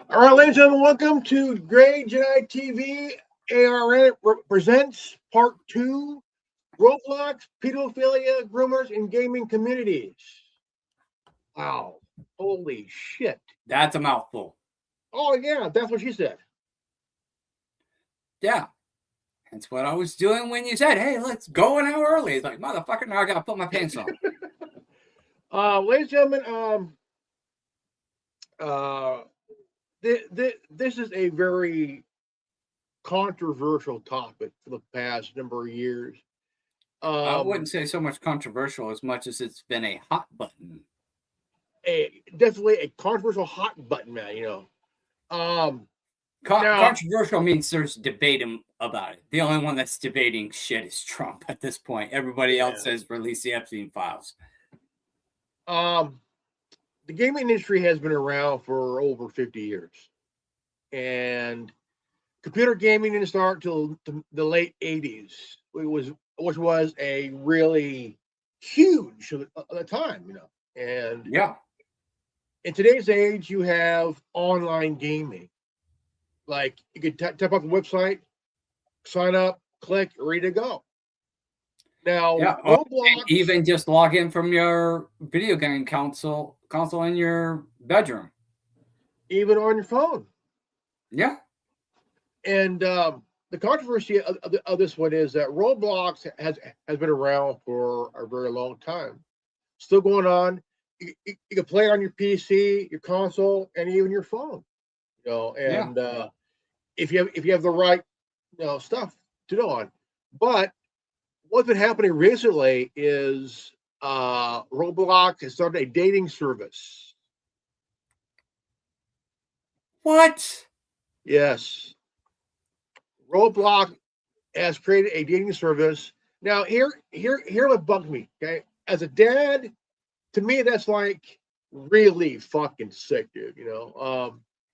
All right, ladies and gentlemen, welcome to Great Jedi TV. ARN presents Part 2, Roblox, Peedo-Phillia, Groomers, and Gaming Communities. Wow. Holy shit. That's a mouthful. Oh, yeah, that's what she said. Yeah. That's what I was doing when you said, hey, let's go an hour early. It's like, motherfucker, now I got to put my pants on. Ladies and gentlemen, this is a very controversial topic for the past number of years. I wouldn't say so much controversial as much as it's been a hot button. Definitely a controversial hot button, man, Controversial means there's debate about it. The only one that's debating shit is Trump at this point. Everybody else says release the Epstein files. The gaming industry has been around for over 50 years. And computer gaming didn't start until the late 80s, which was a really huge at the time, And yeah, in today's age, you have online gaming. Like you could type up the website, sign up, click, ready to go. Now, Roblox, even just log in from your video game console in your bedroom, even on your phone. Yeah. And the controversy of this one is that Roblox has been around for a very long time. Still going on. You can play it on your PC, your console, and even your phone. And if you have the right stuff to do on. But what's been happening recently is Roblox has started a dating service. What? Yes. Roblox has created a dating service. Now, here what bugs me, okay? As a dad, to me, that's like really fucking sick, dude,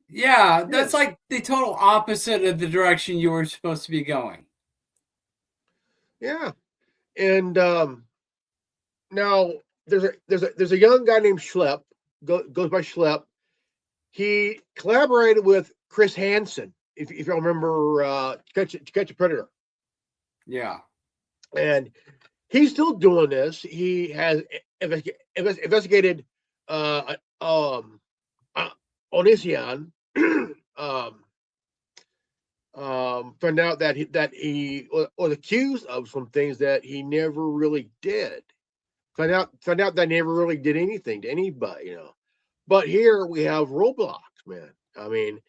Yeah, that's like the total opposite of the direction you were supposed to be going. Yeah. And now there's a young guy named Schlepp, goes by Schlepp. He collaborated with Chris Hansen, if you remember Catch a Predator. Yeah. And he's still doing this. He has investigated Onision. Found out that he was accused of some things that he never really did. Found out that he never really did anything to anybody, But here we have Roblox, man. I mean,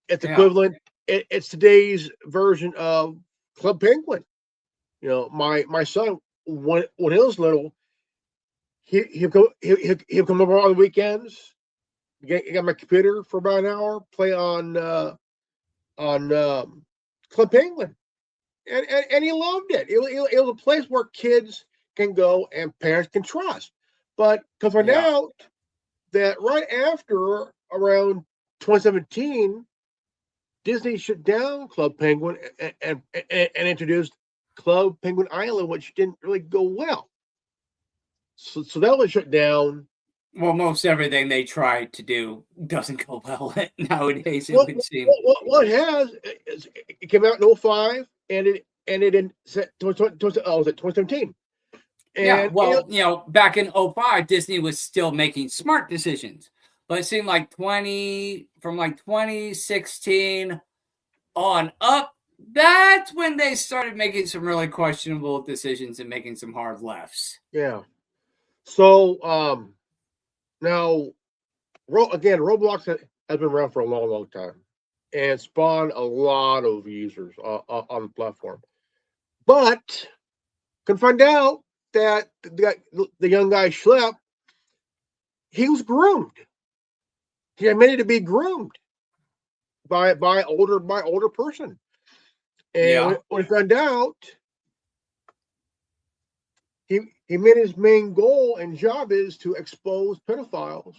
it's equivalent. It's today's version of Club Penguin. My son, when he was little, he'll come over on the weekends. Get my computer for about an hour, play on Club Penguin, and he loved it. It was a place where kids can go and parents can trust. But because I found out that right after around 2017, Disney shut down Club Penguin and introduced Club Penguin Island, which didn't really go well. So that was shut down. Well, most everything they try to do doesn't go well nowadays. It would seem. What it has, it came out in 2005, and it ended in 2017. And back in 2005, Disney was still making smart decisions. But it seemed like 2016 on up, that's when they started making some really questionable decisions and making some hard lefts. Yeah. So now, again, Roblox has been around for a long, long time and spawned a lot of users on the platform. But can find out that the young guy Schlepp, he was groomed. He admitted to be groomed by older person. And when he found out, he made his main goal and job is to expose pedophiles.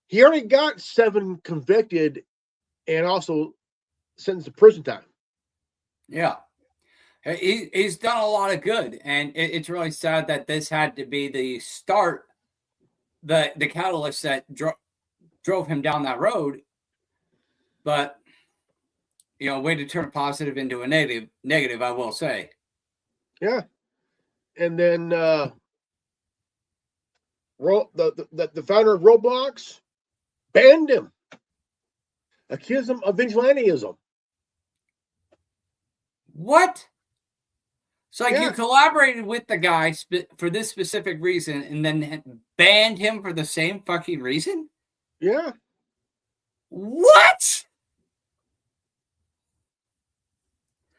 He already got 7 convicted and also sentenced to prison time. Yeah. He's done a lot of good. And it's really sad that this had to be the start, the catalyst that drove him down that road. But way to turn a positive into a negative, I will say. Yeah. And then the founder of Roblox banned him, accused him of vigilantism. What? So Yeah. you collaborated with the guy for this specific reason and then banned him for the same fucking reason? Yeah. What?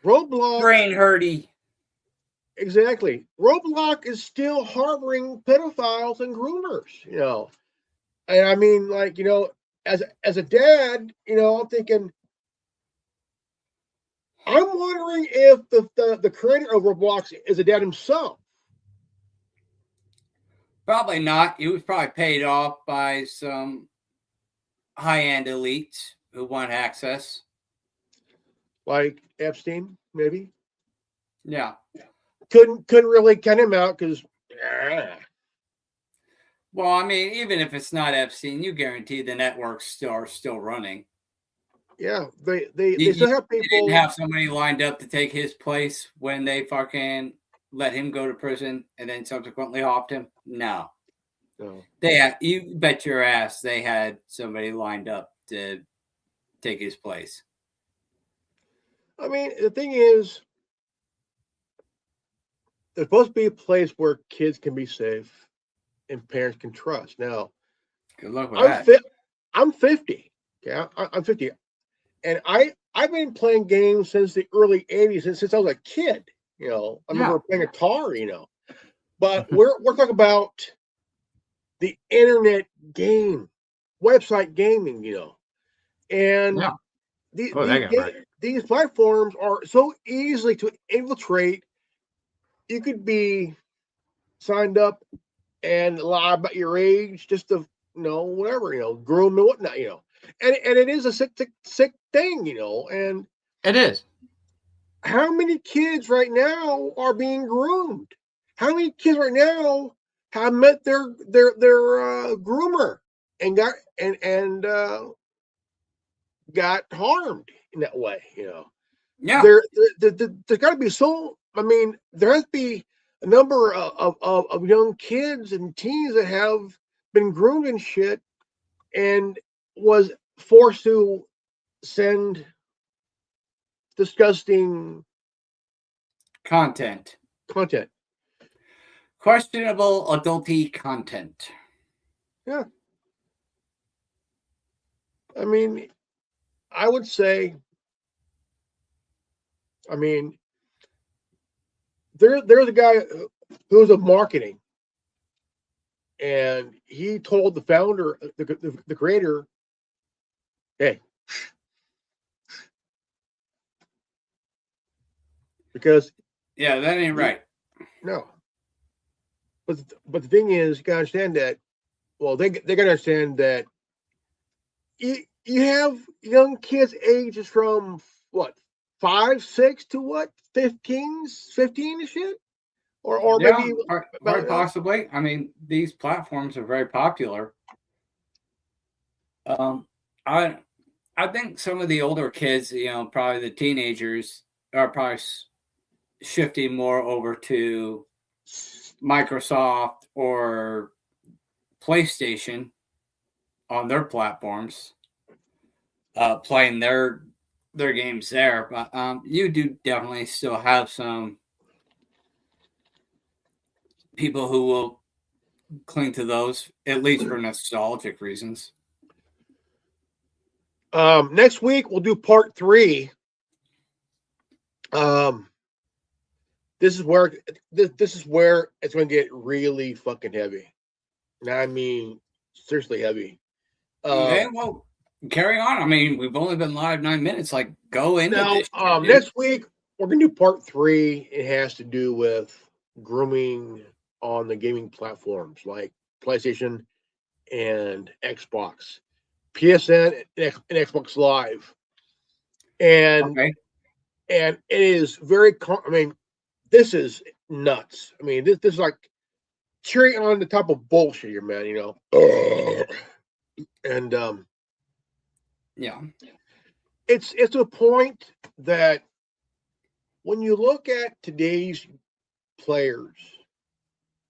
Roblox. Brain hurty. Exactly. Roblox is still harboring pedophiles and groomers, And I mean, like, as a dad, I'm thinking, I'm wondering if the creator of Roblox is a dad himself. Probably not. He was probably paid off by some high-end elites who want access. Like Epstein, maybe. Yeah. Couldn't really cut him out because. Well, I mean, even if it's not Epstein, you guarantee the networks are still running. Yeah, they still have people. You didn't have somebody lined up to take his place when they fucking let him go to prison and then subsequently hopped him? No. You bet your ass they had somebody lined up to take his place. I mean, the thing is, there's supposed to be a place where kids can be safe and parents can trust. Now, good luck with that. I'm 50. Okay, I'm 50, and I've been playing games since the early 80s, since I was a kid. I remember playing Atari. But we're talking about the internet game, website gaming. And these platforms are so easily to infiltrate. You could be signed up and lie about your age just to whatever, groom and whatnot, and it is a sick thing, and it is. How many kids right now are being groomed? How many kids right now have met their groomer and got harmed in that way? Yeah. There's got to be I mean, there has to be a number of young kids and teens that have been groomed and shit and was forced to send disgusting content. Questionable adulty content. Yeah. I mean, I would say, there's a guy who was of marketing, and he told the founder, the creator, hey, because that ain't right. No, but the thing is, you gotta understand that. Well, they gotta understand that you have young kids ages from what 5, 6 to what 15 and shit. Or maybe quite possibly. I mean, these platforms are very popular. I think some of the older kids, probably the teenagers, are probably shifting more over to Microsoft or PlayStation on their platforms, playing their games there. But you do definitely still have some people who will cling to those, at least for nostalgic reasons. Next week we'll do part 3. This is where it's going to get really fucking heavy. And I mean, seriously heavy. Okay, well, carry on. I mean, we've only been live 9 minutes. Like, go into this. Next week we're going to do part 3. It has to do with grooming on the gaming platforms like PlayStation and Xbox, PSN and Xbox Live, and it is very. This is nuts. I mean, this is like cherry on the top of bullshit here, man. And yeah. it's a point that when you look at today's players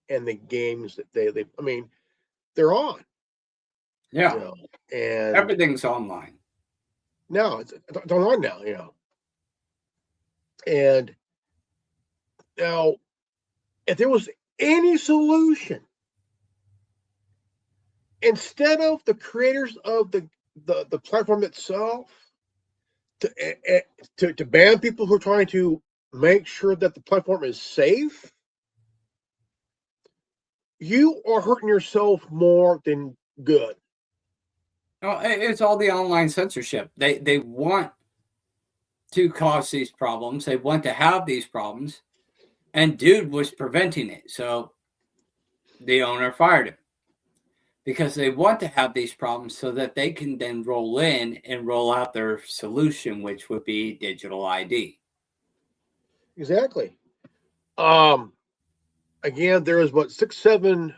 and the games that they I mean, they're on. Yeah. You know, and Everything's online. now it's on now, you know. And now if there was any solution instead of the creators of the platform itself to ban people who are trying to make sure that the platform is safe, you are hurting yourself more than good. Oh, it's all the online censorship. They want to cause these problems. They want to have these problems, and dude was preventing it. So the owner fired him because they want to have these problems so that they can then roll in and roll out their solution, which would be digital ID. Exactly. Um, Again, there was what 6, 7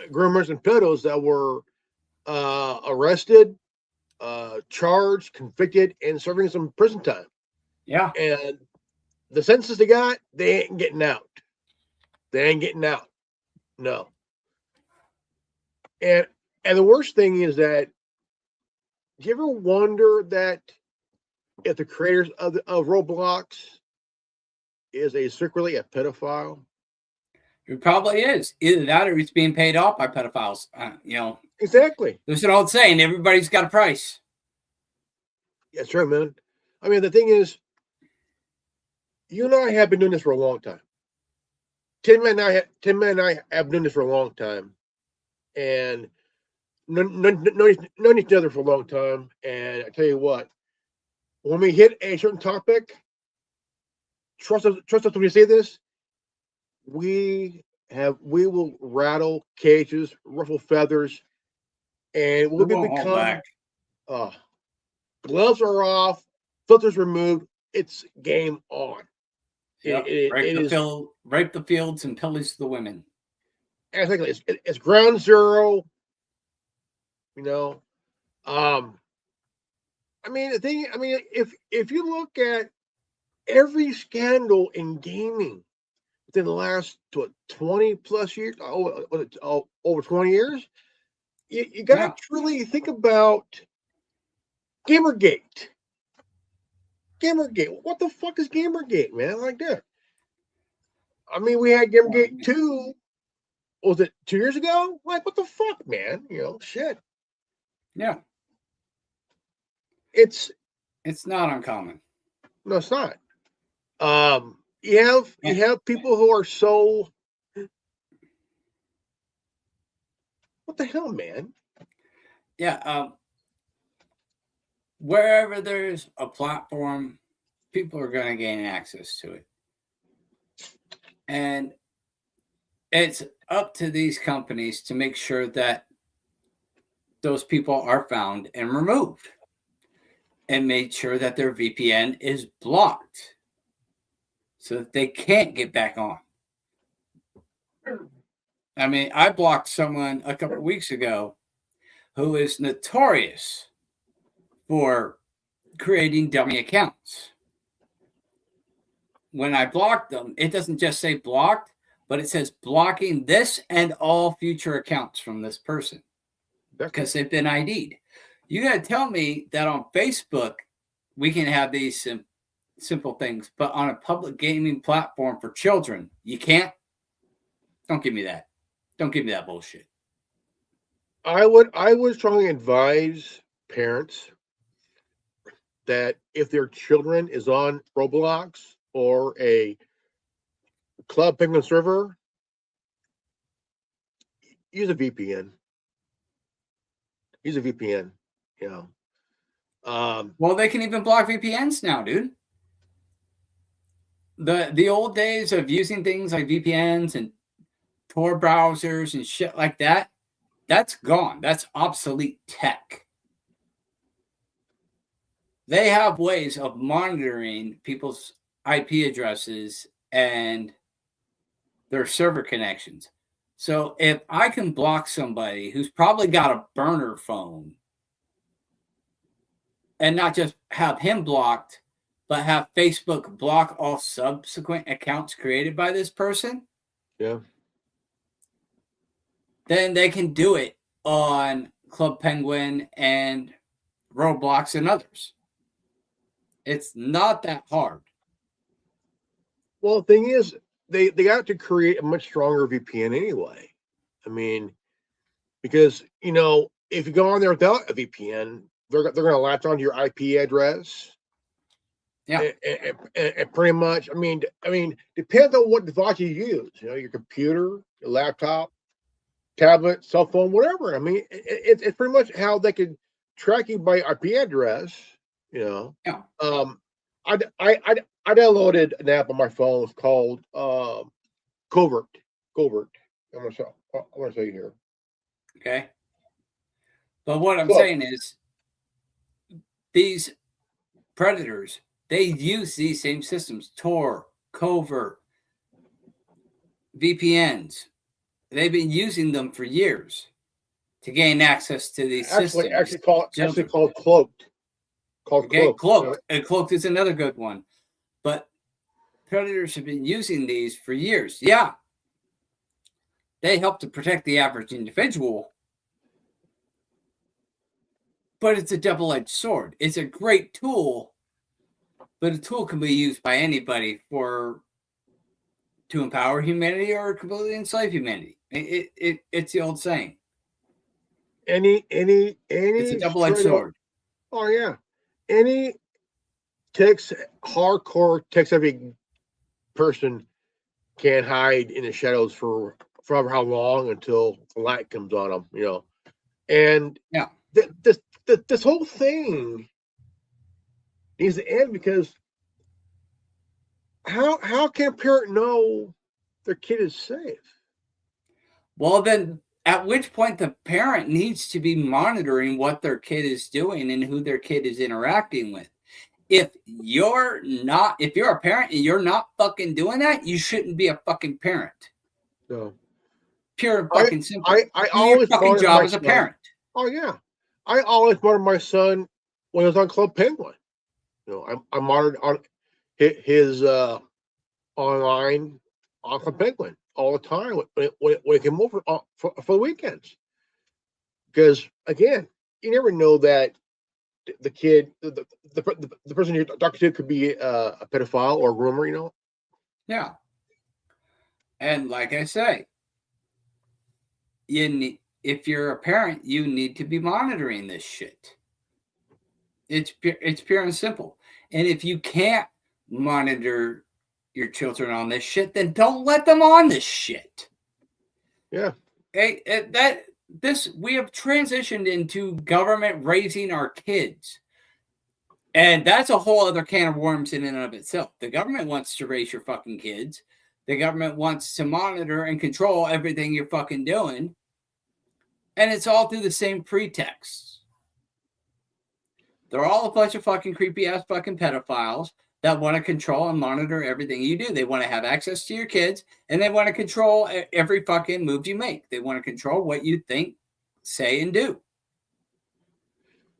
groomers and pedos that were arrested, charged, convicted, and serving some prison time. Yeah. And the sentences they got, they ain't getting out. They ain't getting out. No. And the worst thing is that, do you ever wonder that if the creators of Roblox is secretly a pedophile? It probably is. Either that or he's being paid off by pedophiles. Exactly. There's an old saying, everybody's got a price. That's right, man. I mean, the thing is, you and I have been doing this for a long time. Tim and I have done this for a long time, and known each other for a long time. And I tell you what, when we hit a certain topic, trust us when we say this. We will rattle cages, ruffle feathers, and We we'll won't hold become. back. Gloves are off, filters removed. It's game on. Yep. Rape the fields and pillage the women. Exactly. It's ground zero. You know, I mean the thing. I mean, if you look at every scandal in gaming within the last 20+ years, over 20 years, you got to really think about Gamergate. Gamergate. What the fuck is Gamergate, man? Like that. I mean, we had Gamergate 2. Was it 2 years ago? Like, what the fuck, man? You know, shit. Yeah. It's not uncommon. No, it's not. You have people who are so. What the hell, man? Yeah. Wherever there's a platform, people are going to gain access to it. And it's up to these companies to make sure that those people are found and removed, and make sure that their VPN is blocked so that they can't get back on. I mean, I blocked someone a couple of weeks ago who is notorious for creating dummy accounts. When I blocked them, it doesn't just say blocked, but it says blocking this and all future accounts from this person because they've been ID'd. You got to tell me that on Facebook, we can have these simple things, but on a public gaming platform for children, you can't? Don't give me that. Don't give me that bullshit. I would strongly advise parents that if their children is on Roblox or a Club Penguin server, use a VPN. Use a VPN. You know. Well, they can even block VPNs now, dude. The old days of using things like VPNs and Tor browsers and shit like that, that's gone. That's obsolete tech. They have ways of monitoring people's IP addresses and their server connections. So if I can block somebody who's probably got a burner phone and not just have him blocked, but have Facebook block all subsequent accounts created by this person, Yeah. then they can do it on Club Penguin and Roblox and others. It's not that hard. Well, the thing is, they got to create a much stronger VPN anyway. I mean, because if you go on there without a VPN, they're going to latch onto your IP address. Yeah, and pretty much, I mean, depends on what device you use. Your computer, your laptop, tablet, cell phone, whatever. I mean, it's pretty much how they can track you by IP address. Yeah. I downloaded an app on my phone. It's called Covert. I'm gonna show you here. Okay. But what I'm saying is, these predators, they use these same systems: Tor, Covert, VPNs. They've been using them for years to gain access to these systems. Actually called Cloaked. Cloaked. And Cloaked is another good one. But predators have been using these for years. Yeah. They help to protect the average individual. But it's a double-edged sword. It's a great tool, but a tool can be used by anybody to empower humanity or completely enslave humanity. It's the old saying. It's a double-edged sword. Oh yeah. Any hardcore tech-savvy person can hide in the shadows for how long until the light comes on them, And yeah, this whole thing needs to end, because how can a parent know their kid is safe? Well, then at which point the parent needs to be monitoring what their kid is doing and who their kid is interacting with. If you're a parent and you're not fucking doing that, you shouldn't be a fucking parent. No. Pure and fucking simple. I always your fucking job as a parent. Oh yeah. I always monitored my son when he was on Club Penguin. I monitored on his online on Club Penguin all the time when he came over for the weekends. Because again, you never know that the kid, the person you're talking to could be a pedophile or a groomer. Yeah. And like I say, if you're a parent, you need to be monitoring this shit. It's pure and simple. And if you can't monitor your children on this shit, then don't let them on this shit. Yeah. We have transitioned into government raising our kids. And that's a whole other can of worms in and of itself. The government wants to raise your fucking kids. The government wants to monitor and control everything you're fucking doing. And it's all through the same pretext. They're all a bunch of fucking creepy ass fucking pedophiles that want to control and monitor everything you do. They want to have access to your kids, and they want to control every fucking move you make. They want to control what you think, say, and do.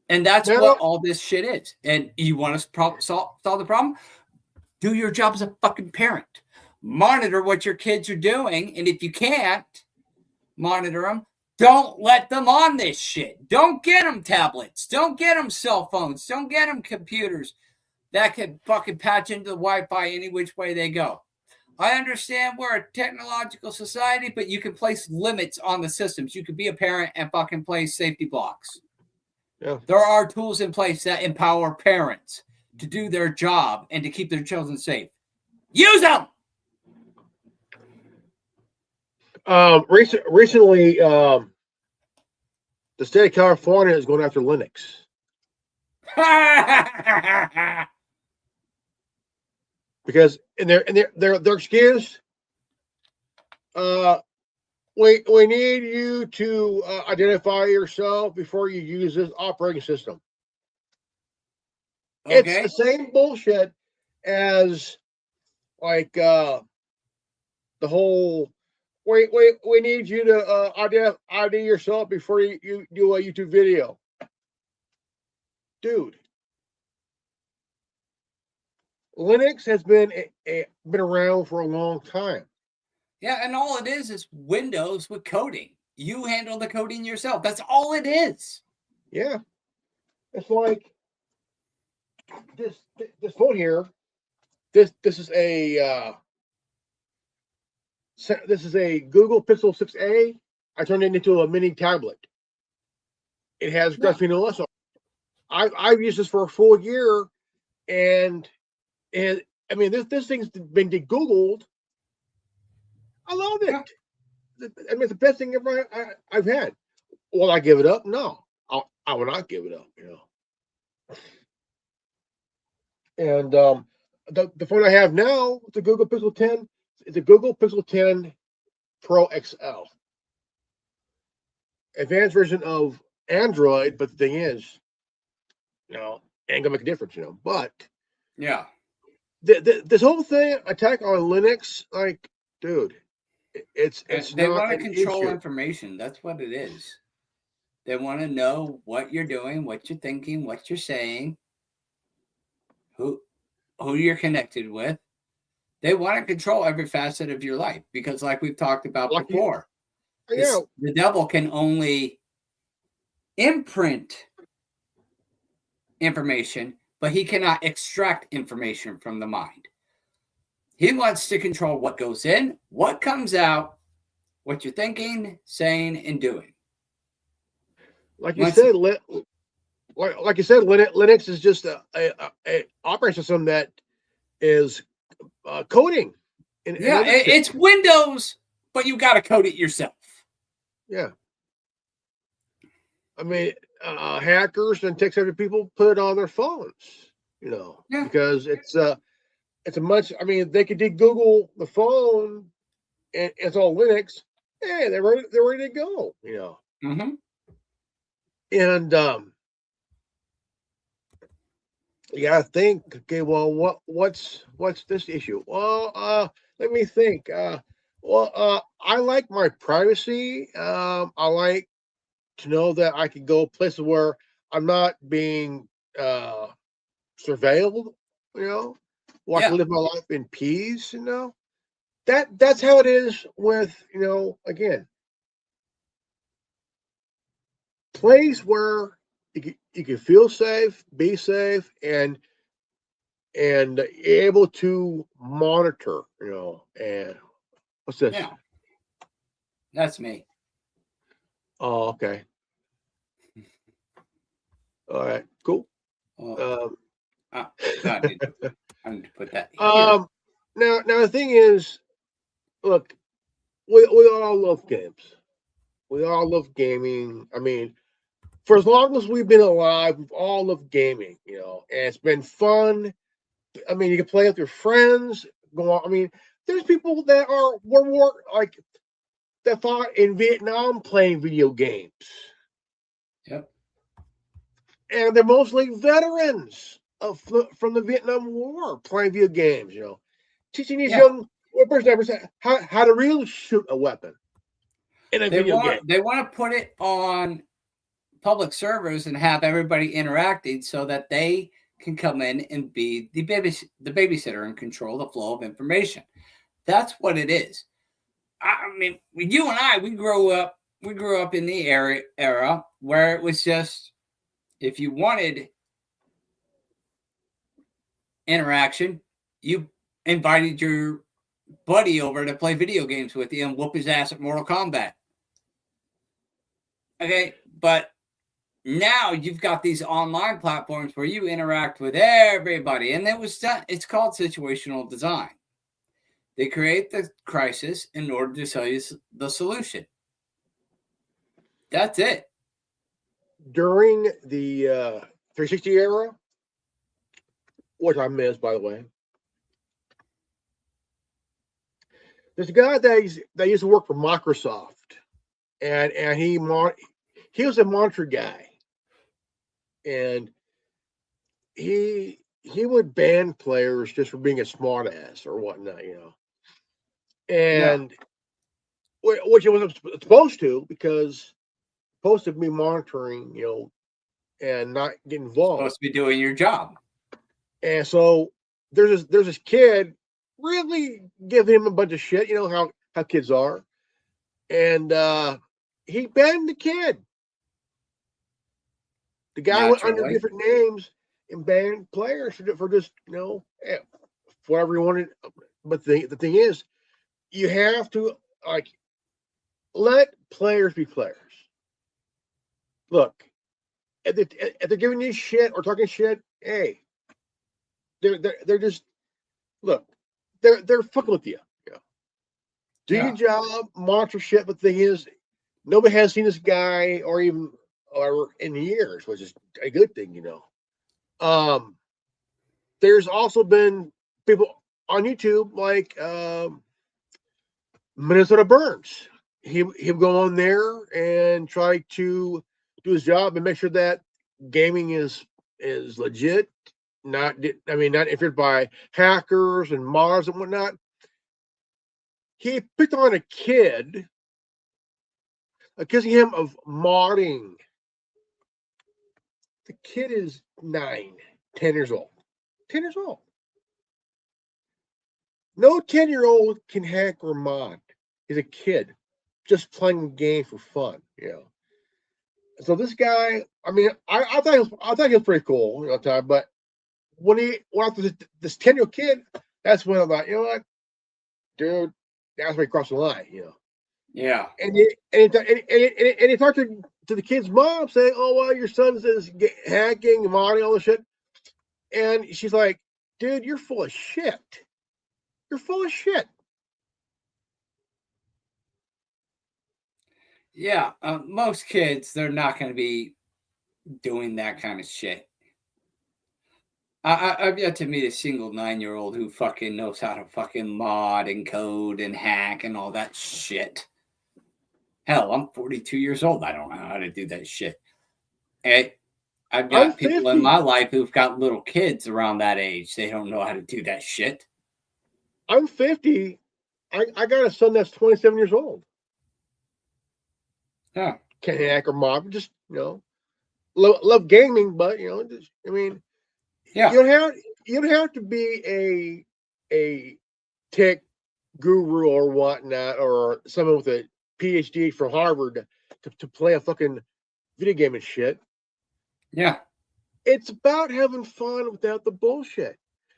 And that's what all this shit is. And you want to solve the problem? Do your job as a fucking parent. Monitor what your kids are doing. And if you can't monitor them, don't let them on this shit. Don't get them tablets. Don't get them cell phones. Don't get them computers that can fucking patch into the Wi-Fi any which way they go. I understand we're a technological society, but you can place limits on the systems. You could be a parent and fucking place safety blocks. Yeah. There are tools in place that empower parents to do their job and to keep their children safe. Use them! Recently, the state of California is going after Linux. Because in their excuse, we need you to identify yourself before you use this operating system. Okay. It's the same bullshit as like the whole we need you to ID yourself before you do a YouTube video. Dude, Linux has been around for a long time. Yeah, and all it is Windows with coding. You handle the coding yourself. That's all it is. Yeah, it's like this phone here. This is a Google Pixel 6a. I turned it into a mini tablet. It has Yeah. graphene OS on. I've used this for a full year, and I mean this thing's been de-Googled. I love it. Yeah. I mean, it's the best thing ever I've had. Will I give it up? No, I will not give it up. And the phone I have now, the Google Pixel 10, is the Google Pixel 10 Pro XL, advanced version of Android. But the thing is, ain't gonna make a difference. But Yeah. this whole thing, attack on Linux, like, dude, it's They not want to an control issue. information. That's what it is. They want to know what you're doing, what you're thinking, what you're saying, who you're connected with. They want to control every facet of your life because, like we've talked about Like before, yeah, the devil can only imprint information, but he cannot extract information from the mind. He wants to control what goes in, what comes out, what you're thinking, saying, and doing. like you said, Linux is just a operating system that is coding. Yeah, it's Windows, but you got to code it yourself. Yeah. I mean, hackers and tech-savvy people put it on their phones, because it's a much. I mean, they could de-Google the phone, and it's all Linux. Hey, they're ready to go. Mm-hmm. And you gotta think. Okay, well, what's this issue? Well, let me think. I like my privacy. I like to know that I can go places where I'm not being surveilled. I can live my life in peace. That's how it is with again, place where you can feel safe, be safe, and able to monitor. And what's this? Yeah, that's me. Oh, okay. All right, cool. I need to put that here. Now the thing is, look, we all love games. We all love gaming. I mean, for as long as we've been alive, we've all loved gaming. And it's been fun. I mean, you can play with your friends. Go on. I mean, there's people that were more like that fought in Vietnam playing video games. Yep. And they're mostly veterans from the Vietnam War playing video games. Teaching these young whippersnappers how to really shoot a weapon in a video game. They want to put it on public servers and have everybody interacting so that they can come in and be the babysitter and control the flow of information. That's what it is. I mean, you and I, we grew up in the era where it was just, if you wanted interaction, you invited your buddy over to play video games with you and whoop his ass at Mortal Kombat. Okay, but now you've got these online platforms where you interact with everybody, and it's called situational design. They create the crisis in order to sell you the solution. That's it. During the 360 era, which I missed, by the way, there's a guy that used to work for Microsoft, and he was a monitor guy, and he would ban players just for being a smartass or whatnot, and which it wasn't supposed to, because supposed to be monitoring, and not get involved. Supposed to be doing your job. And so there's this kid really giving him a bunch of shit. You know how kids are, and he banned the kid. The guy went under Naturally. different names and banned players for just whatever he wanted. But the thing is, you have to like let players be players. Look, if they're giving you shit or talking shit, hey, they're just look, they're fucking with you. Yeah. Do your job, monitor shit. But the thing is, nobody has seen this guy or in years, which is a good thing, you know. There's also been people on YouTube like Minnesota Burns. He'll go on there and try to do his job and make sure that gaming is legit, not interfered by hackers and mods and whatnot. He picked on a kid, accusing him of modding. The kid is 9, 10 years old. 10 years old. No 10-year-old can hack or mod. He's a kid just playing the game for fun, you know. So this guy, I mean, I thought he was pretty cool, you know, but when he went after this 10-year-old kid, that's when I'm like, you know what, dude, that's where he crossed the line, you know. Yeah. And he talked to the kid's mom saying, "Oh well, your son's is hacking, modding, all this shit," and she's like, "Dude, you're full of shit. You're full of shit." Yeah. Most kids, they're not going to be doing that kind of shit. I've yet to meet a single 9-year-old who fucking knows how to fucking mod and code and hack and all that shit. Hell, I'm 42 years old. I don't know how to do that shit. Hey, I've I'm got people in 50. my life who've got little kids around that age. They don't know how to do that shit. I'm 50. I got a son that's 27 years old. Yeah. Can't hack or mod, just you know, love gaming, but you know, just, I mean, Yeah. you don't have to be a tech guru or whatnot, or someone with a PhD from Harvard to play a fucking video game and shit. Yeah. It's about having fun without the bullshit.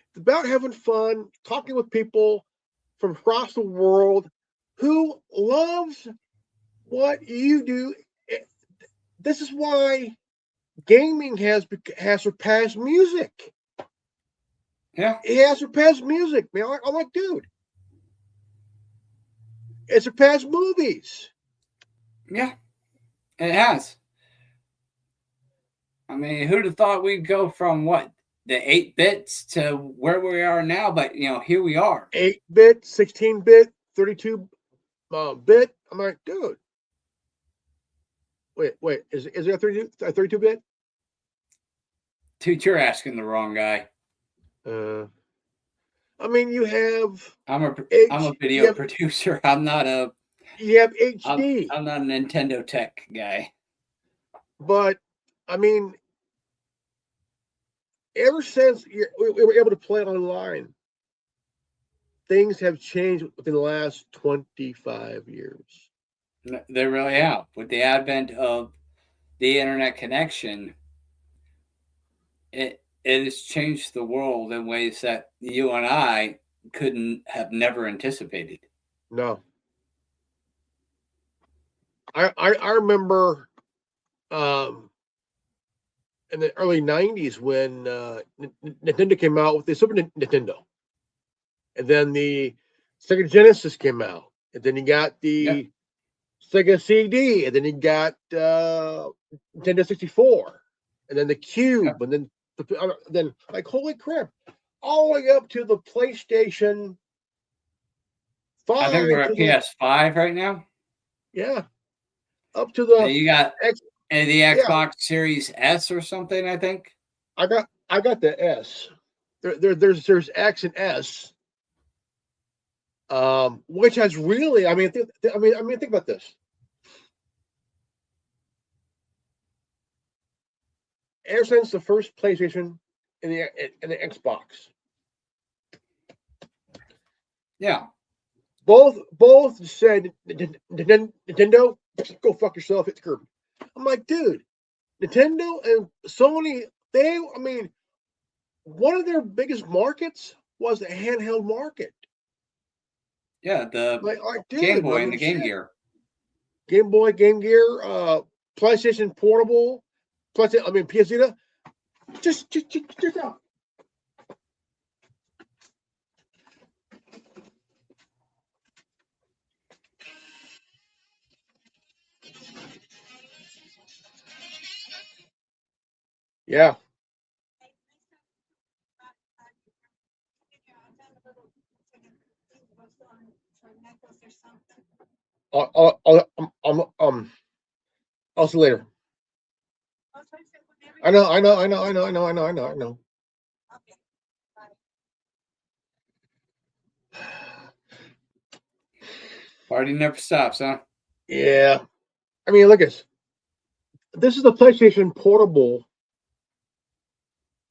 It's about having fun talking with people from across the world who loves what you do. This is why gaming has surpassed music. Yeah. It has surpassed music, man. I'm like, dude, it surpassed movies. Yeah. It has. I mean, who'd have thought we'd go from what, the 8 bits to where we are now? But, you know, here we are. 8-bit, 16-bit, 32 bit. I'm like, dude, wait, is there a 32 bit? Dude, you're asking the wrong guy. I mean, you have I'm a you video have producer. I'm not a I'm HD, I'm not a Nintendo tech guy. but I mean, ever since we were able to play online, things have changed within the last 25 years. They really have. With the advent of the internet connection, it has changed the world in ways that you and I couldn't have never anticipated. No, I remember in the early 90s when Nintendo came out with the Super Nintendo, and then the Sega Genesis came out, and then you got Yeah. the Sega CD, and then you got Nintendo 64, and then the Yeah. Cube, and then like holy crap, all the way up to the PlayStation I think we're 5 at to the PS5 right now. yeah, up to And the you got X. the Yeah, Xbox Series S or something, I think. I got the S. There's X and S, which has really, I mean, think about this. Ever since the first PlayStation and the Xbox, Yeah. Both said Nintendo, go fuck yourself, hit the curb. I'm like, dude, Nintendo and Sony, I mean, one of their biggest markets was the handheld market. Yeah, the Like Game dude, I Boy and mean, the Game shit. Gear. Game Boy, Game Gear, PlayStation Portable, PS Vita. Just out. Yeah. I'll see you later. I know. Party never stops, huh? Yeah. I mean, look at this. This is the PlayStation Portable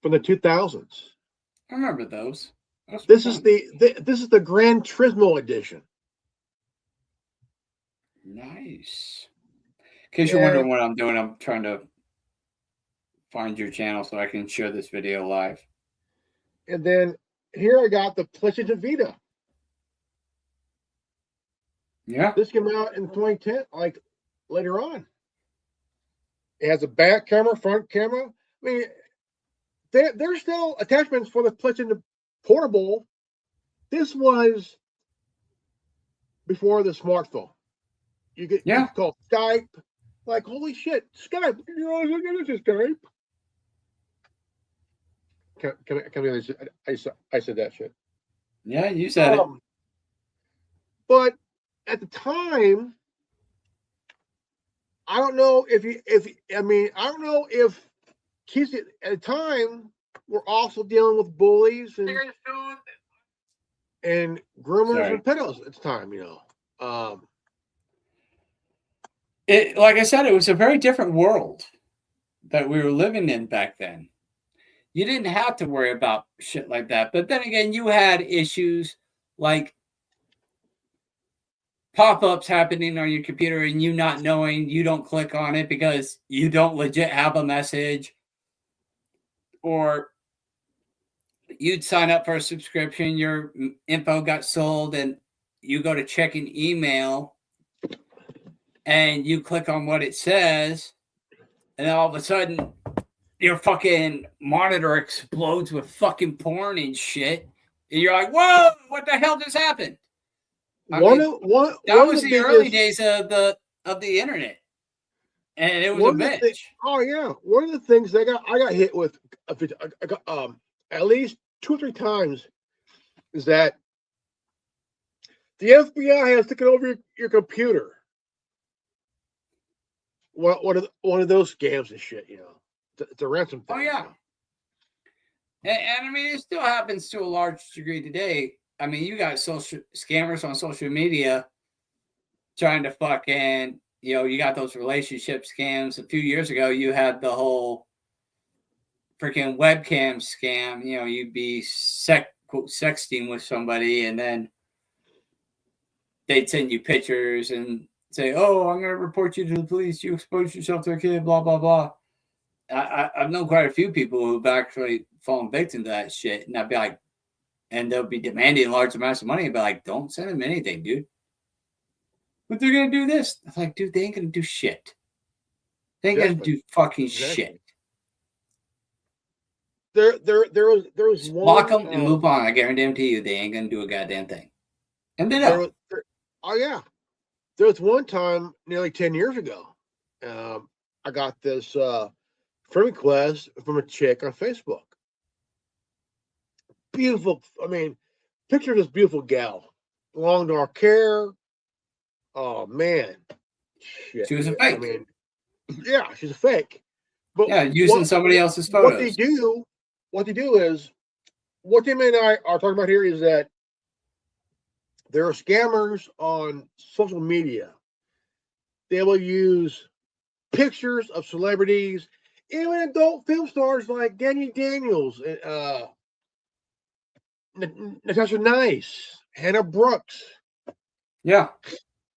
from the 2000s. I remember those. Those were This is fun. this is the Gran Turismo edition. Nice. In case you're And wondering what I'm doing, I'm trying to find your channel so I can share this video live. and then here I got the PlayStation Vita. Yeah. This came out in 2010, like later on. It has a back camera, front camera. I mean, there's still attachments for the PlayStation Portable. This was before the smartphone. You Yeah. could call Skype. Like, holy shit, Skype. You know, this is Skype. I said that shit. Yeah, you said it. But at the time, I don't know if I don't know if kids at the time were also dealing with bullies and groomers Sorry. and pedos at the time, It, like I said, it was a very different world that we were living in back then. You didn't have to worry about shit like that. But then again, you had issues like pop-ups happening on your computer and you not knowing, you don't click on it because you don't legit have a message, or you'd sign up for a subscription, your info got sold, and you go to check an email and you click on what it says, and then all of a sudden your fucking monitor explodes with fucking porn and shit. And you're like, whoa, what the hell just happened? That was the the early biggest days of the internet. And it was a one of the things. bitch. Oh yeah, one of the things I got hit with I got, at least 2 or 3 times is that the FBI has taken over your computer. One of those scams and shit, It's a ransom thing. Oh yeah. And I mean, it still happens to a large degree today. I mean, you got social scammers on social media trying to fucking, you got those relationship scams. A few years ago, you had the whole freaking webcam scam. You'd be sexting with somebody, and then they'd send you pictures and say, "Oh, I'm going to report you to the police. You exposed yourself to a kid." Blah blah blah. I've known quite a few people who've actually fallen victim to that shit, and I'd be like, and they'll be demanding large amounts of money. I'd be like, don't send them anything, dude. But they're gonna do this. I'm like, dude, they ain't gonna do shit. They ain't gonna do fucking shit. There was one. Block them and move on. I guarantee you, they ain't gonna do a goddamn thing. And they don't. Oh yeah, there was one time nearly 10 years ago. I got this friend request from a chick on Facebook. Beautiful. I mean, picture this beautiful gal, long dark hair. Oh man, shit. She was a fake. I mean, yeah, she's a fake. But yeah, using somebody else's photos. What they do is, what Tim and I are talking about here is that there are scammers on social media. They will use pictures of celebrities, even adult film stars like Danny Daniels, Natasha Nice, Hannah Brooks. Yeah.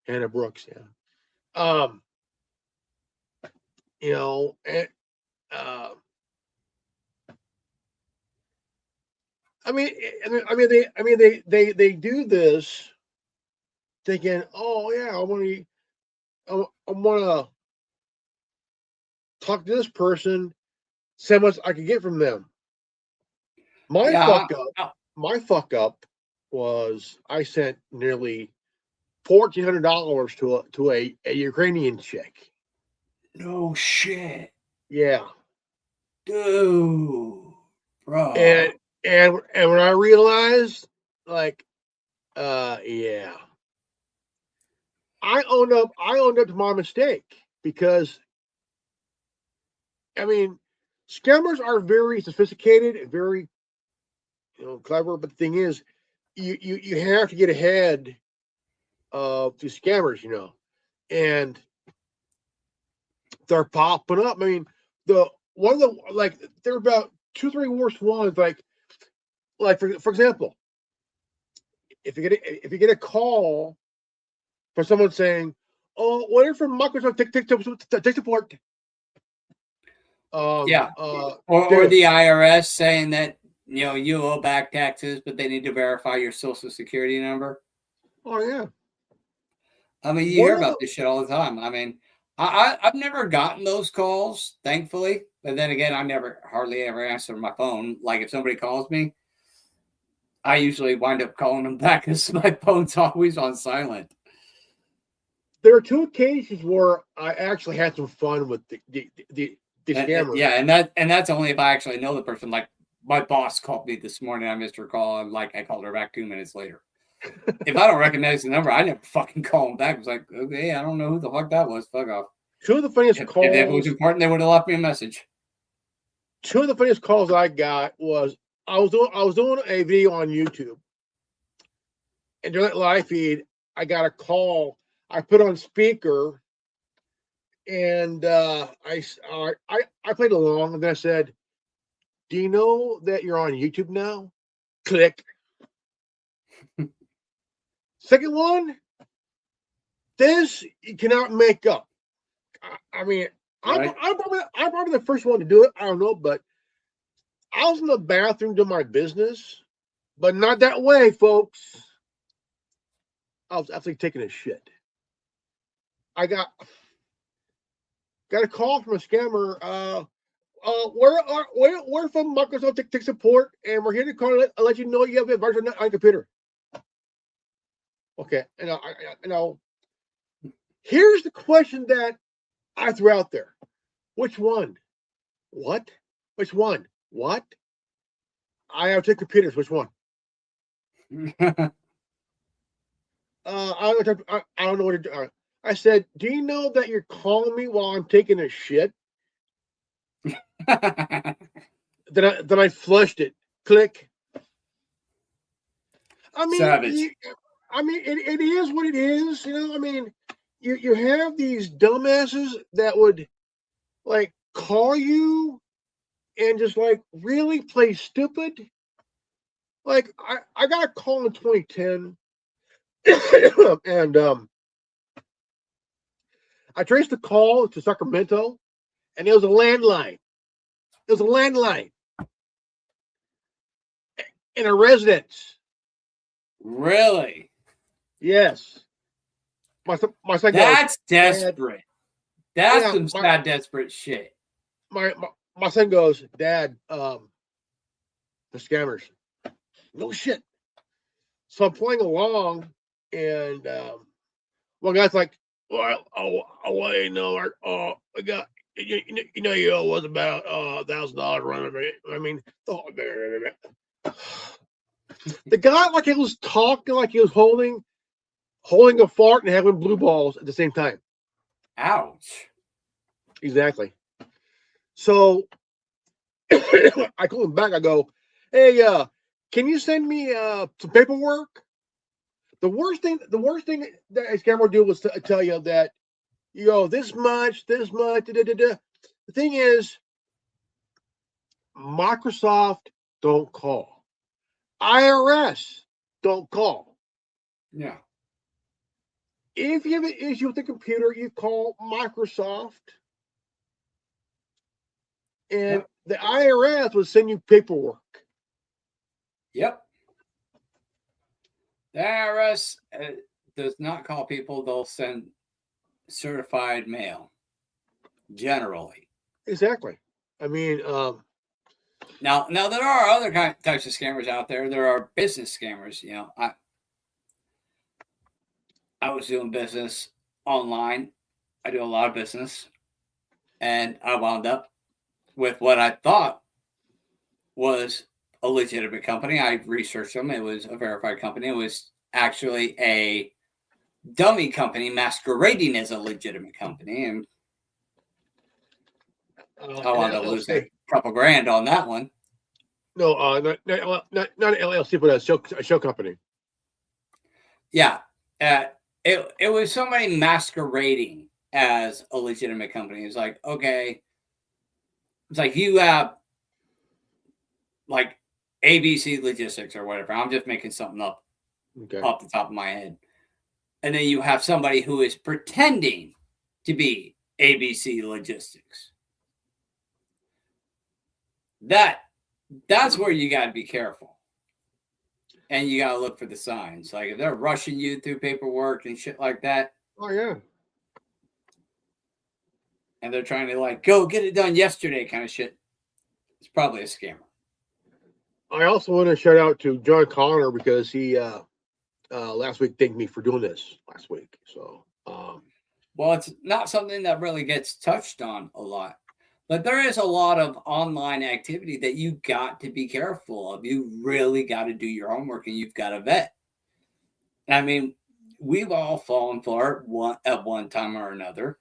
Hannah Brooks, yeah. Um, you know, and, uh, they do this thinking, oh yeah, I want to talk to this person, see how much I can get from them. My Yeah. fuck up was I sent nearly $1,400 to a Ukrainian chick. No shit. Yeah, Dude. and Bro. and when I realized, like, yeah, I owned up. I owned up to my mistake because I mean, scammers are very sophisticated and very clever. But the thing is, you have to get ahead of the scammers, and they're popping up. I mean, the one of the like there are about 2-3 worst ones. Like for example, if you get a call from someone saying, "Oh, what if from Microsoft tech support?" Yeah. Uh, Or dude, the IRS saying that, you owe back taxes, but they need to verify your social security number. oh yeah, I mean, you one hear of the about this shit all the time. I mean, I've never gotten those calls, thankfully. But then again, I never hardly ever answer my phone. Like if somebody calls me, I usually wind up calling them back because my phone's always on silent. there are 2 occasions where I actually had some fun with the scammers. Yeah, and that's only if I actually know the person. Like my boss called me this morning, I missed her call, and like I called her back 2 minutes later. If I don't recognize the number, I never fucking call them back. It was like, okay, I don't know who the fuck that was. Fuck off. 2 of the funniest If it was calls, important, they would have left me a message. 2 of the funniest calls I got was I was doing a video on YouTube, and during that live feed, I got a call. I put on speaker, and I played along, and then I said, "Do you know that you're on YouTube now?" Click. Second one, this you cannot make up. I mean, Right? I'm probably the first one to do it. I don't know, but I was in the bathroom doing my business, but not that way, folks. I was actually taking a shit. I got a call from a scammer. We're from Microsoft Tech Support, and we're here to call and let you know you have a virus on your computer. Okay, here's the question that I threw out there. Which one? What? Which one? What? I have 2 computers. Which one? I don't know what to do. I said, do you know that you're calling me while I'm taking a shit? Then I flushed it. Click. I mean, Savage. it is what it is. I mean, you have these dumbasses that would like call you and just like really play stupid. Like I got a call in 2010, and I traced the call to Sacramento, and it was a landline. It was a landline in a residence. Really? Yes. My son goes, That's Dad. desperate. That's Yeah, some sad, desperate shit. my son goes, Dad, the scammers. No shit. So I'm playing along, and one guy's like, well, I want you to know, I got, you owe was about $1,000 running. I mean, the guy like he was talking like he was holding a fart and having blue balls at the same time. Ouch. Exactly. So I call him back. I go, hey, can you send me some paperwork? The worst thing that a scammer would do was to tell you that you owe this much. Da, da, da. The thing is, Microsoft don't call. IRS, don't call. Yeah. If you have an issue with the computer, you call Microsoft, and Yep. the IRS will send you paperwork. Yep. The IRS does not call people; they'll send certified mail. Generally. Exactly. I mean, Now there are other types of scammers out there. There are business scammers. You know, I was doing business online. I do a lot of business, and I wound up with what I thought was a legitimate company. I researched them. It was a verified company. It was actually a dummy company masquerading as a legitimate company, and I an wound up losing LLC. a couple grand on that one. No, not an LLC, but a show company. Yeah, it was somebody masquerading as a legitimate company. It's like, okay, it's like you have like ABC Logistics or whatever. I'm just making something up Okay. off the top of my head. And then you have somebody who is pretending to be ABC Logistics. That's where you got to be careful. And you got to look for the signs. Like if they're rushing you through paperwork and shit like that. Oh, yeah. And they're trying to like go get it done yesterday kind of shit. It's probably a scammer. I also want to shout out to John Connor because he last week thanked me for doing this last week. So, well, it's not something that really gets touched on a lot, but there is a lot of online activity that you got to be careful of. You really got to do your homework and you've got to vet. I mean, we've all fallen for it at one time or another,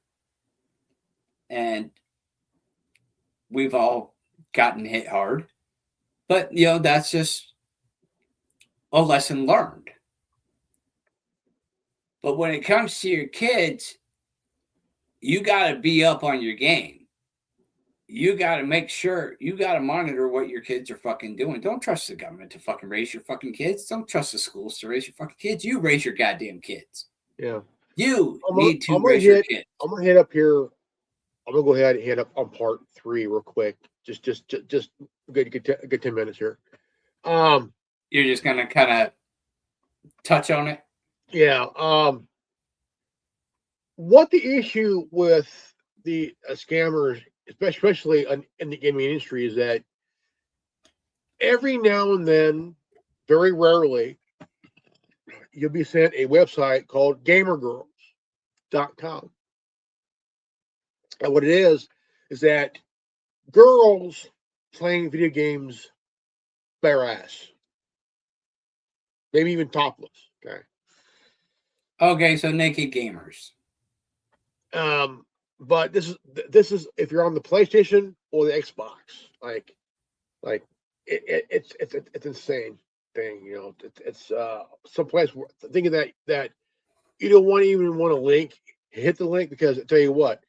and we've all gotten hit hard. But you know, that's just a lesson learned. But when it comes to your kids, you got to be up on your game. You got to make sure you got to monitor what your kids are fucking doing. Don't trust the government to fucking raise your fucking kids. Don't trust the schools to raise your fucking kids. You raise your goddamn kids. yeah. You need to raise your kids. I'm gonna head up here. I'm gonna go ahead and head up on part 3 real quick. Just get 10 minutes here. You're just gonna kind of touch on it. Yeah. What the issue with the scammers, especially in the gaming industry, is that every now and then, very rarely, you'll be sent a website called gamergirls.com. And what it is that girls playing video games bare ass, maybe even topless. Okay. Okay, so naked gamers. But this is if you're on the PlayStation or the Xbox, like it's insane thing. You know, it's someplace where thinking that you don't even want to link, hit the link because I tell you what,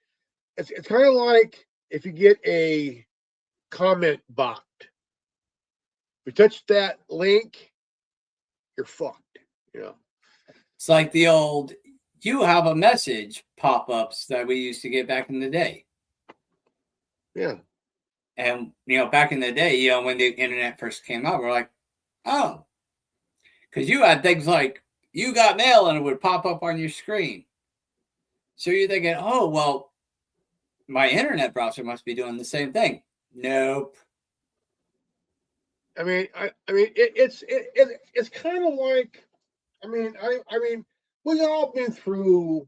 it's kind of like if you get a comment bot. If you touch that link, you're fucked. You know, it's like the old "you have a message" pop-ups that we used to get back in the day. Yeah. And you know, back in the day, you know, when the internet first came out, we're like, oh, because you had things like "you got mail" and it would pop up on your screen. So you're thinking, oh well, my internet browser must be doing the same thing. Nope. I mean, it's kind of like, I mean, we've all been through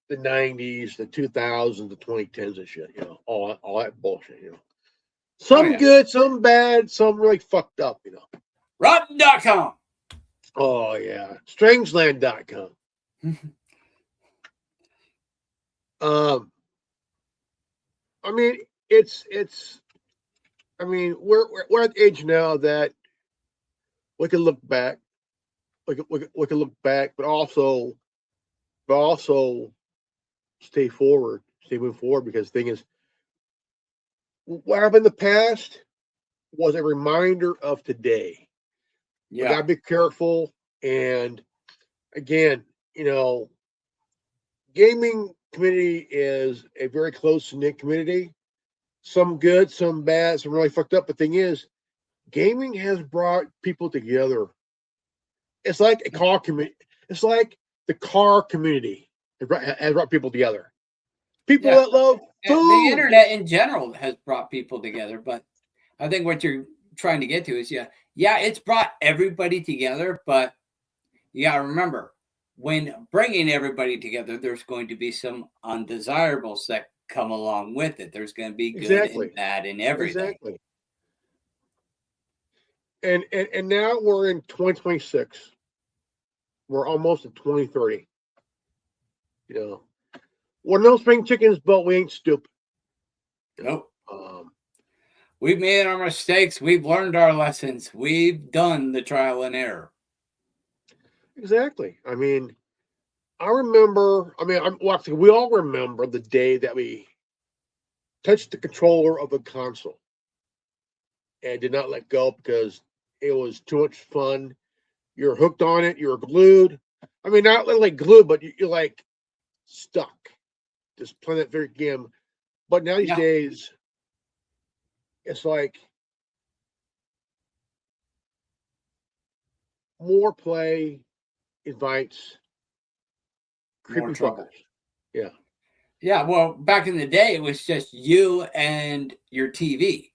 the 90s, the 2000s, the 2010s and shit, you know, all that bullshit, you know. Some good, some bad, some really fucked up, you know. Rotten.com. Oh, yeah. Strangeland.com. I mean, I mean, we're at the age now that we can look back, we can look back, but also stay moving forward, because the thing is, what happened in the past was a reminder of today. We gotta be careful. And again, gaming community is a very close knit community. Some good, some bad, some really fucked up. The thing is, gaming has brought people together. It's like a car community. It's like the car community has brought people together. People that love food. The internet in general has brought people together, but I think what you're trying to get to is, it's brought everybody together, but you got to remember, when bringing everybody together, there's going to be some undesirables that come along with it. There's going to be good and bad and everything. Exactly. And now we're in 2026. We're almost at 2030. We're no spring chickens, but we ain't stupid. Nope. We've made our mistakes. We've learned our lessons. We've done the trial and error. Exactly. I mean, we all remember the day that we touched the controller of a console and did not let go because it was too much fun. You're hooked on it. You're glued. I mean, not literally glued, but you're like stuck. Just playing that very game. But now these days, it's like more play invites creepy trouble. Yeah. Yeah. Well, back in the day, it was just you and your TV.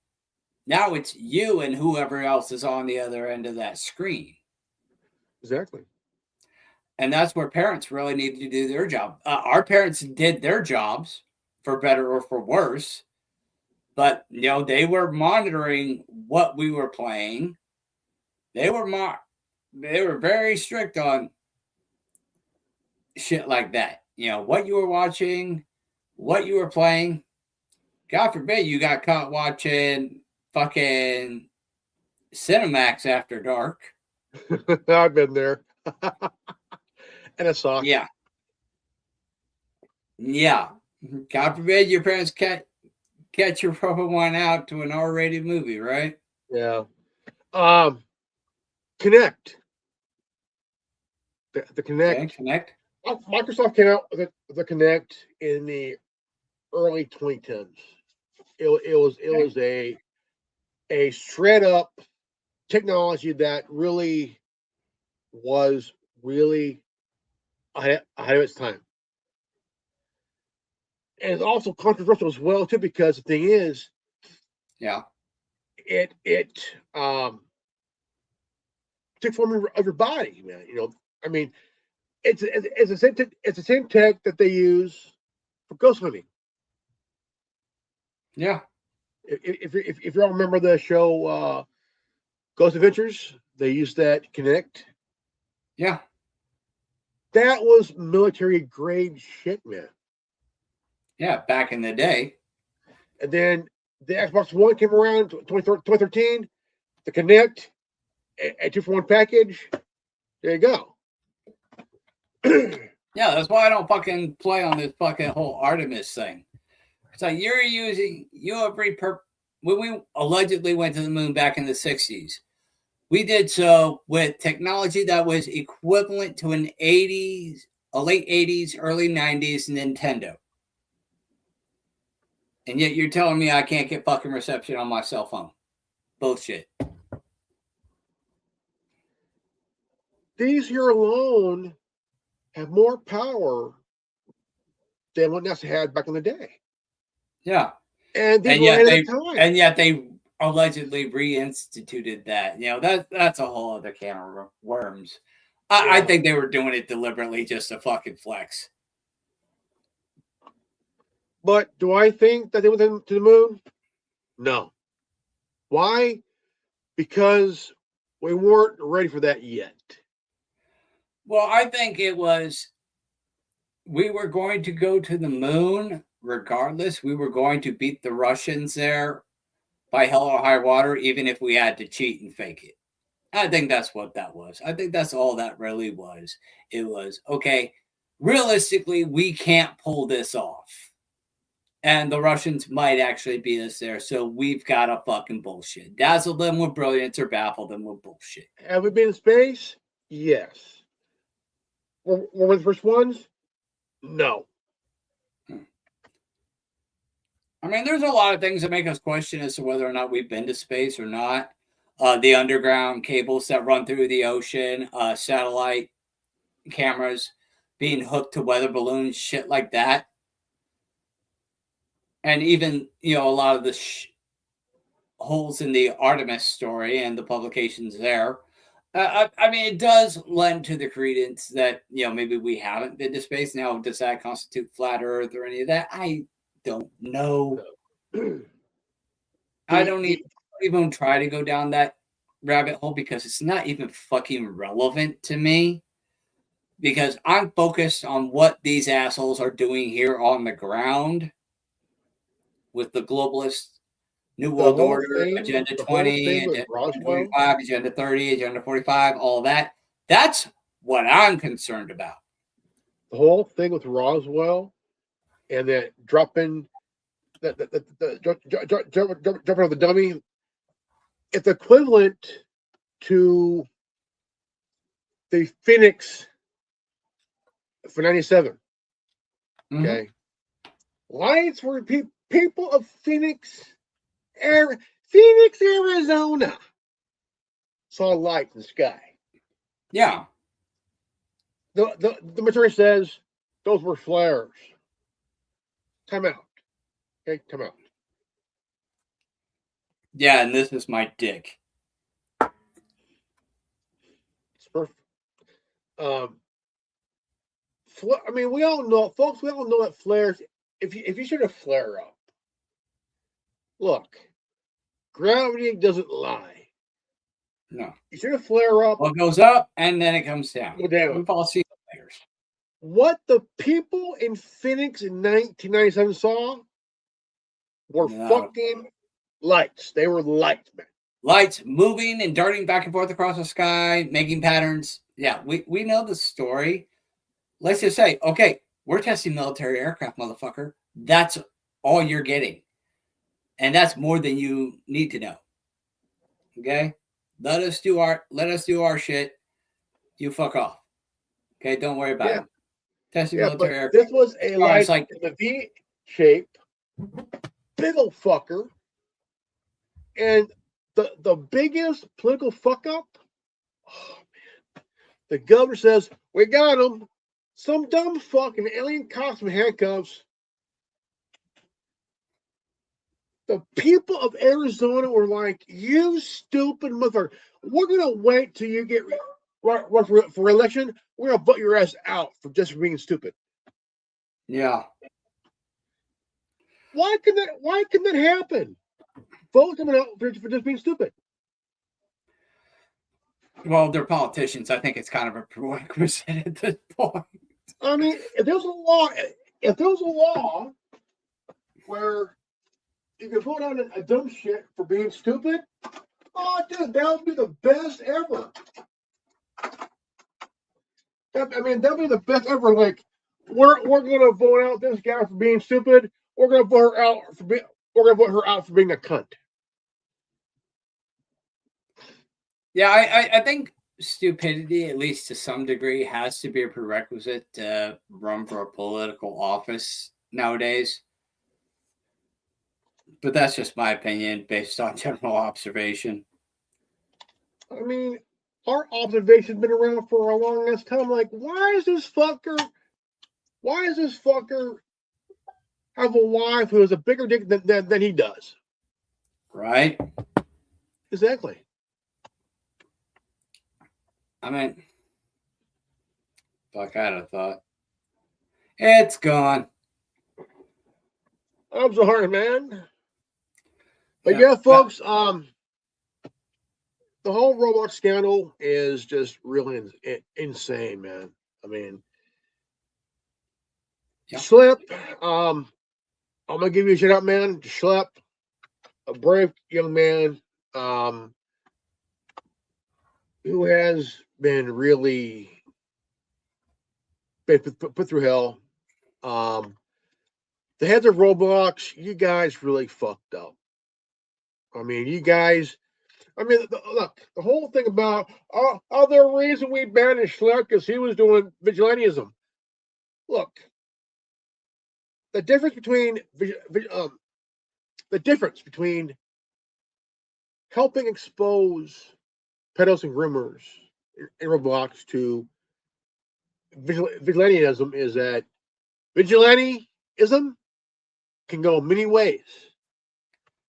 Now it's you and whoever else is on the other end of that screen. Exactly. And that's where parents really need to do their job. Our parents did their jobs, for better or for worse. But, they were monitoring what we were playing. They were very strict on shit like that. What you were watching, what you were playing. God forbid you got caught watching fucking Cinemax after dark. I've been there. And a sock. Yeah. Yeah. God forbid your parents catch your rubber one out to an R-rated movie, right? Yeah. Connect. The Connect. Okay, Connect. Microsoft came out with the Connect in the early 2010s. It was a straight up technology that really was really ahead of its time. And it's also controversial as well too, because the thing is, it took form of your body, man. I mean, it's the same tech that they use for ghost hunting. Yeah. If you all remember the show Ghost Adventures, they used that Connect. Yeah. That was military grade shit, man. Yeah, back in the day. And then the Xbox One came around 2013. The Connect, a 2-for-1 package. There you go. Yeah, that's why I don't fucking play on this fucking whole Artemis thing. It's like when we allegedly went to the moon back in the 60s, we did so with technology that was equivalent to a late 80s, early 90s Nintendo. And yet you're telling me I can't get fucking reception on my cell phone. Bullshit. These here alone have more power than what NASA had back in the day. Yeah. And yet they allegedly reinstituted that. That's a whole other can of worms. I think they were doing it deliberately just to fucking flex. But do I think that they went to the moon? No. Why? Because we weren't ready for that yet. Well, I think it was we were going to go to the moon regardless. We were going to beat the Russians there by hell or high water, even if we had to cheat and fake it. I think that's what that was. I think that's all that really was. It was, okay, realistically, we can't pull this off. And the Russians might actually beat us there. So we've got to fucking bullshit. Dazzle them with brilliance or baffle them with bullshit. Have we been in space? Yes. Were we the first ones? No. I mean, there's a lot of things that make us question as to whether or not we've been to space or not. The underground cables that run through the ocean, satellite cameras being hooked to weather balloons, shit like that. And even, a lot of the holes in the Artemis story and the publications there. I mean, it does lend to the credence that, maybe we haven't been to space. Now, does that constitute flat Earth or any of that? I don't know. I don't even try to go down that rabbit hole because it's not even fucking relevant to me. Because I'm focused on what these assholes are doing here on the ground with the globalist New World Order, Agenda 20, Agenda 25, Agenda 30, Agenda 45, all that. That's what I'm concerned about. The whole thing with Roswell and that dropping jumping on the dummy, it's equivalent to the Phoenix for 97. Okay. Lights were people of Phoenix, Arizona saw lights in the sky. Yeah. The material says those were flares. Time out. Okay, time out. Yeah, and this is my dick. It's perfect. I mean, we all know, folks. We all know that flares. If you shoot a flare up, look, gravity doesn't lie. No, you shoot a flare up. Well, it goes up and then it comes down. Go down. We've all seen the flares. What the people in Phoenix in 1997 saw were fucking lights. They were lights, man. Lights moving and darting back and forth across the sky, making patterns. Yeah, we know the story. Let's just say, okay, we're testing military aircraft, motherfucker. That's all you're getting. And that's more than you need to know. Okay? Let us do our shit. You fuck off. Okay, don't worry about it. Testing military aircraft. This was a light in the V shape. Big old fucker. And the biggest political fuck up, oh man. The governor says, we got him. Some dumb fucking alien costume handcuffs. The people of Arizona were like, you stupid mother. We're going to wait till you get run for election. We're going to butt your ass out for just being stupid. Yeah. Why can that happen? Vote coming out for just being stupid. Well, they're politicians. I think it's kind of a prerequisite at this point. I mean, if there was a law where you could vote out a dumb shit for being stupid, oh, dude, that would be the best ever. That would be the best ever. Like, we're gonna vote out this guy for being stupid. We're gonna vote her out for being a cunt. Yeah, I think stupidity, at least to some degree, has to be a prerequisite to run for a political office nowadays. But that's just my opinion based on general observation. I mean, our observation's been around for a long ass time. Like, why does this fucker have a wife who has a bigger dick than he does? Right? Exactly. I mean, fuck, I'd have thought. It's gone. I'm sorry, man. But yeah, folks, the whole Roblox scandal is just really insane, man. I mean, Schlep, I'm gonna give you a shout out, man. Schlep, a brave young man, who has been really put through hell. the heads of Roblox, you guys really fucked up. I mean, you guys. I mean, look, the whole thing about the reason we banished Schleck is he was doing vigilantism. Look, the difference between helping expose pedos and groomers in Roblox to vigilantism is that vigilantism can go many ways.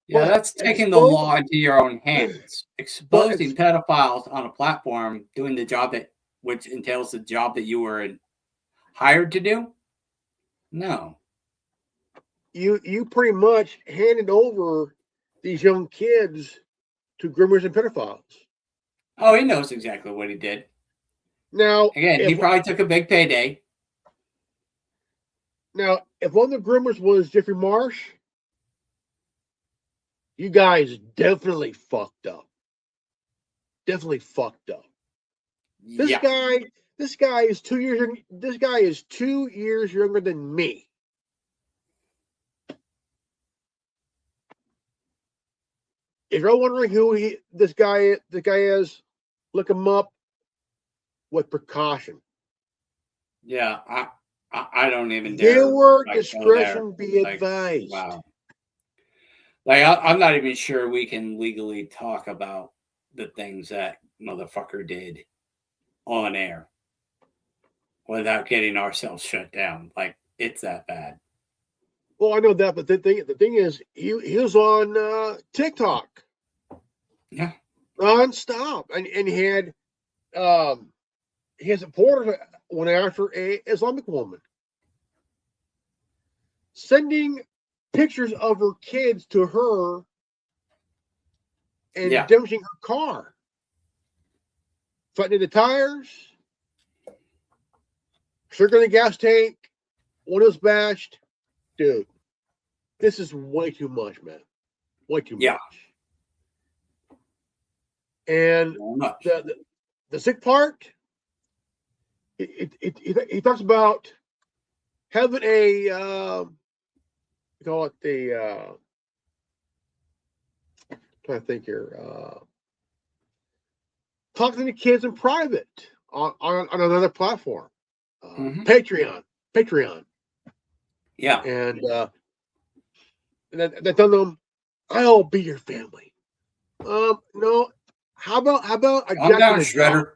Yeah, But that's taking the law into your own hands. Exposing pedophiles on a platform, doing the job which entails the job that you were hired to do. No, you pretty much handed over these young kids to groomers and pedophiles. Oh, he knows exactly what he did. Now, again, he probably took a big payday. Now, if one of the groomers was Jeffrey Marsh, you guys definitely fucked up. Definitely fucked up. This guy is 2 years. This guy is 2 years younger than me. If you're wondering who this guy is, look him up with precaution. Yeah, I don't even dare. Viewer discretion be advised. Wow. Like I'm not even sure we can legally talk about the things that motherfucker did on air without getting ourselves shut down. Like it's that bad. Well, I know that, but the thing is, he was on TikTok. Yeah, nonstop, and he had his supporters went after a Islamic woman, sending pictures of her kids to her and damaging her car, flattening the tires, sugar in the gas tank, windows bashed. Dude, this is way too much, man. Way too much. And the sick part, he talks about having a we call it the trying to think here, talking to kids in private on another platform, Patreon. Yeah, and that tell them, I'll be your family. No, how about a calm down, Shredder?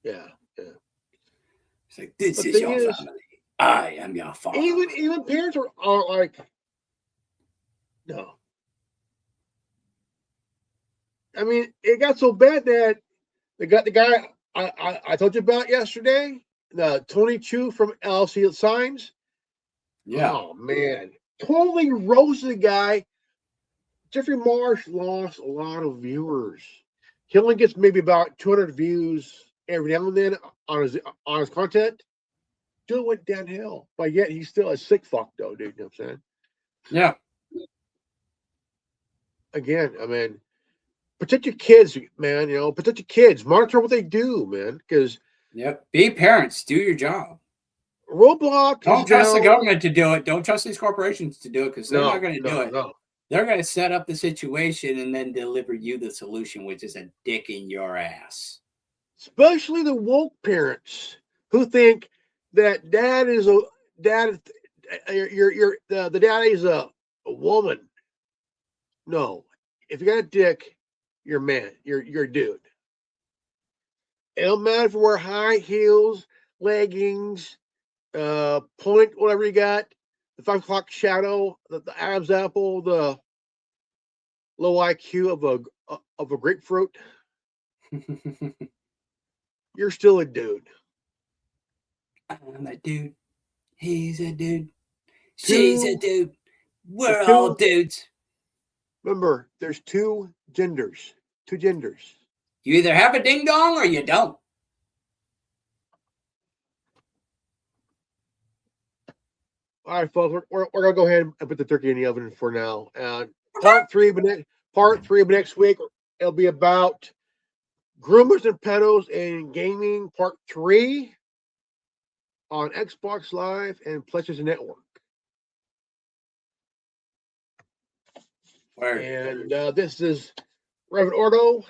Yeah. It's like, this is your family. I am your father. Even parents are like, no. I mean, it got so bad that the guy I told you about yesterday, the Tony Chu from LLC Signs. Yeah. Oh man, totally roasted the guy. Jeffrey Marsh lost a lot of viewers. He only gets maybe about 200 views every now and then on his content. Dude went downhill, but yet he's still a sick fuck though, dude. You know what I'm saying? Yeah. Again, I mean, protect your kids, man. You know, protect your kids. Monitor what they do, man. Because be parents. Do your job. Roblox. Don't trust the government to do it. Don't trust these corporations to do it because they're not going to do it. No. They're going to set up the situation and then deliver you the solution, which is a dick in your ass. Especially the woke parents who think that dad is the dad is a woman. No, if you got a dick, you're a man. You're a dude. It don't matter if you wear high heels, leggings, point whatever you got, the 5 o'clock shadow, the Adam's apple, the low IQ of a grapefruit. You're still a dude. I'm a dude. He's a dude. She's a dude. We're all dudes. Remember, there's two genders. You either have a ding dong or you don't. All right, folks, we're gonna go ahead and put the turkey in the oven for now. Part three of next week, it'll be about groomers and pedos and gaming. Part 3 on Xbox Live and PlayStation Network. Word. And this is Reverend Ordo,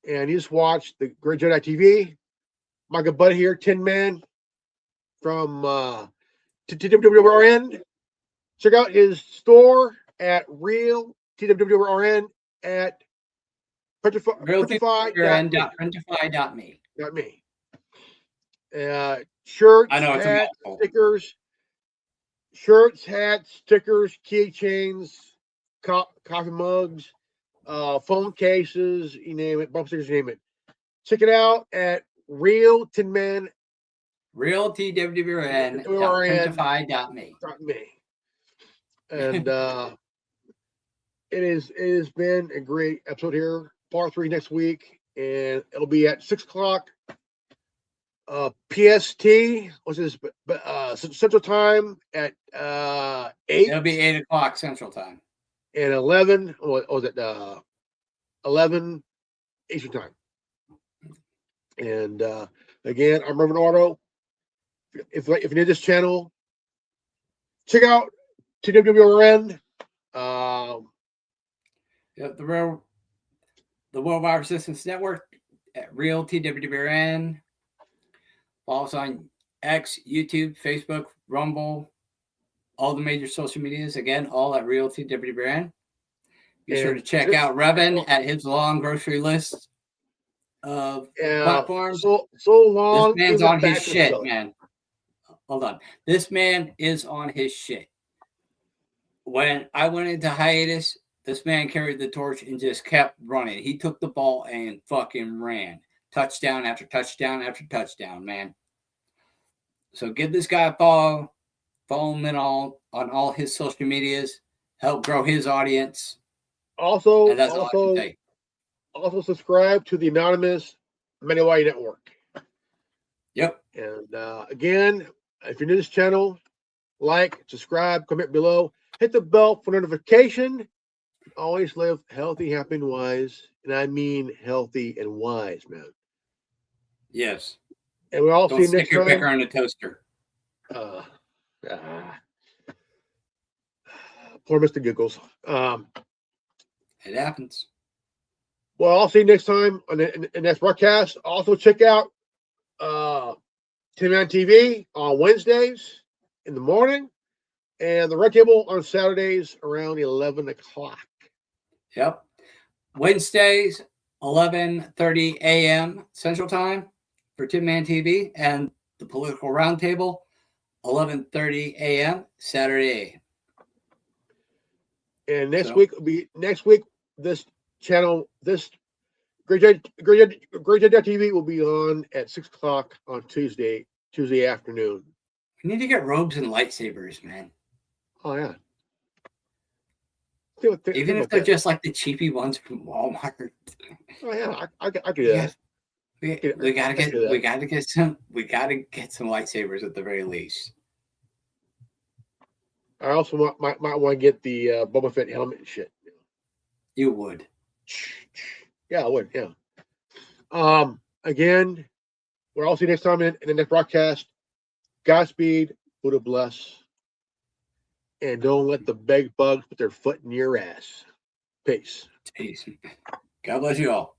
and you just watched the Great Jedi TV. My good buddy here, Tin Man from TWWRN. Check out his store at Real TWWRN at Printify.me. .me. Shirts, I know it's hats, a mouthful. stickers, keychains, coffee mugs, phone cases, you name it, bump stickers, you name it. Check it out at Real Tin Man. Real TWWRN.printify.me. And it has been a great episode here. Part 3 next week, and it'll be at 6:00 PST, which is Central Time at 8. It'll be 8:00 Central Time. And 11, or was it 11 Eastern Time. And again, I'm Reverend Otto. If you're new to this channel, check out TWWRN. The Worldwide Resistance Network at Real TWWRN. Follow us on X, YouTube, Facebook, Rumble, all the major social medias. Again, all at Real TWWRN. Be sure to check out Revan at his long grocery list of platforms. So long. This man's on his shit, man. Hold on. This man is on his shit. When I went into hiatus, this man carried the torch and just kept running. He took the ball and fucking ran. Touchdown after touchdown after touchdown, man. So give this guy a follow. Follow him on all his social medias. Help grow his audience. Also, subscribe to the Anonymous Maniwai Network. Yep. And again, if you're new to this channel, like, subscribe, comment below, hit the bell for notification. Always live healthy, happy, and wise. And I mean healthy and wise, man. Yes. And we'll all see you next time. Don't stick your picker in a toaster. Poor Mr. Giggles. It happens. Well, I'll see you next time on the next broadcast. Also, check out Tin Man TV on Wednesdays in the morning, and the Red Table on Saturdays around 11 o'clock. Yep. Wednesdays, 11:30 a.m. Central Time for Tin Man TV, and the Political Roundtable, 11:30 a.m. Saturday. And next week this channel, this Great Jedi TV will be on at 6 o'clock on Tuesday afternoon. We need to get robes and lightsabers, man. Oh yeah. Even if they're just like the cheapy ones from Walmart. Oh yeah, I could do that. We gotta get some lightsabers at the very least. I also might want to get the Boba Fett helmet and shit. You would. Yeah, I would. Yeah. Again, we'll all see you next time in the next broadcast. Godspeed, Buddha bless, and don't let the beg bugs put their foot in your ass. Peace. God bless you all.